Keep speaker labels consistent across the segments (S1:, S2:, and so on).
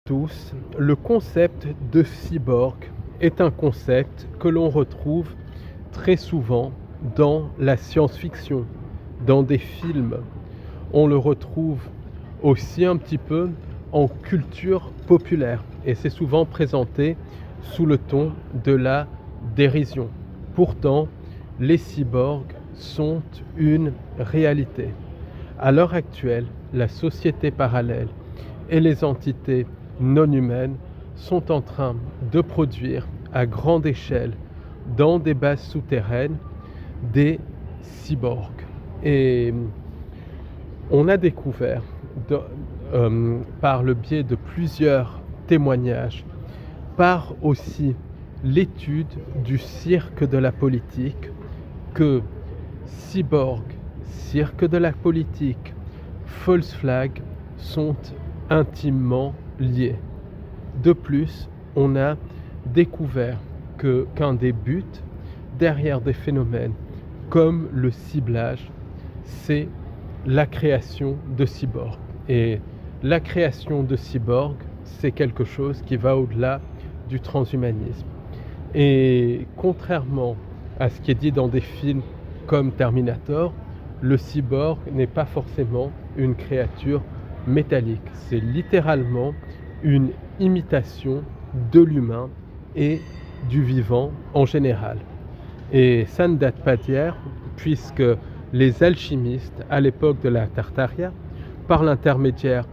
S1: tous, le concept de cyborg est un concept que l'on retrouve très souvent dans la science-fiction, dans des films. On le retrouve aussi un petit peu en culture populaire et c'est souvent présenté sous le ton de la dérision. Pourtant, les cyborgs sont une réalité. À l'heure actuelle, la société parallèle et les entités non humaines sont en train de produire à grande échelle, dans des bases souterraines, des cyborgs. Et on a découvert, par le biais de plusieurs témoignages, par aussi l'étude du cirque de la politique, que cyborg, cirque de la politique, false flag sont intimement liés. De plus, on a découvert qu'un des buts derrière des phénomènes comme le ciblage, c'est la création de cyborgs. Et la création de cyborgs, c'est quelque chose qui va au-delà du transhumanisme. Et contrairement à ce qui est dit dans des films comme Terminator, le cyborg n'est pas forcément une créature métallique. C'est littéralement une imitation de l'humain et du vivant en général. Et ça ne date pas d'hier, puisque les alchimistes, à l'époque de la Tartaria, par l'intermédiaire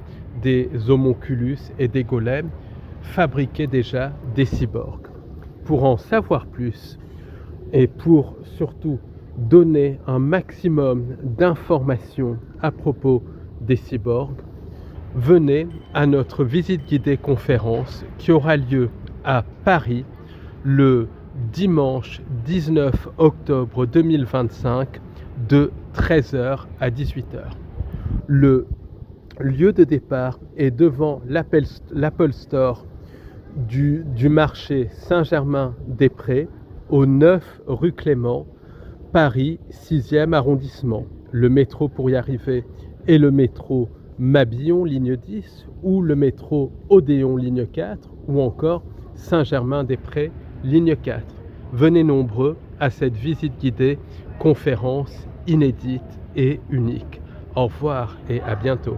S1: des homonculus et des golems, fabriquaient déjà des cyborgs. Pour en savoir plus et pour surtout donner un maximum d'informations à propos des cyborgs, venez à notre visite guidée conférence qui aura lieu à Paris le dimanche 19 octobre 2025 de 13h à 18h. Le lieu de départ est devant l'Apple Store du marché Saint-Germain-des-Prés au 9 rue Clément, Paris 6e arrondissement. Le métro pour y arriver est le métro Mabillon ligne 10 ou le métro Odéon ligne 4 ou encore Saint-Germain-des-Prés ligne 4. Venez nombreux à cette visite guidée, conférence inédite et unique. Au revoir et à bientôt.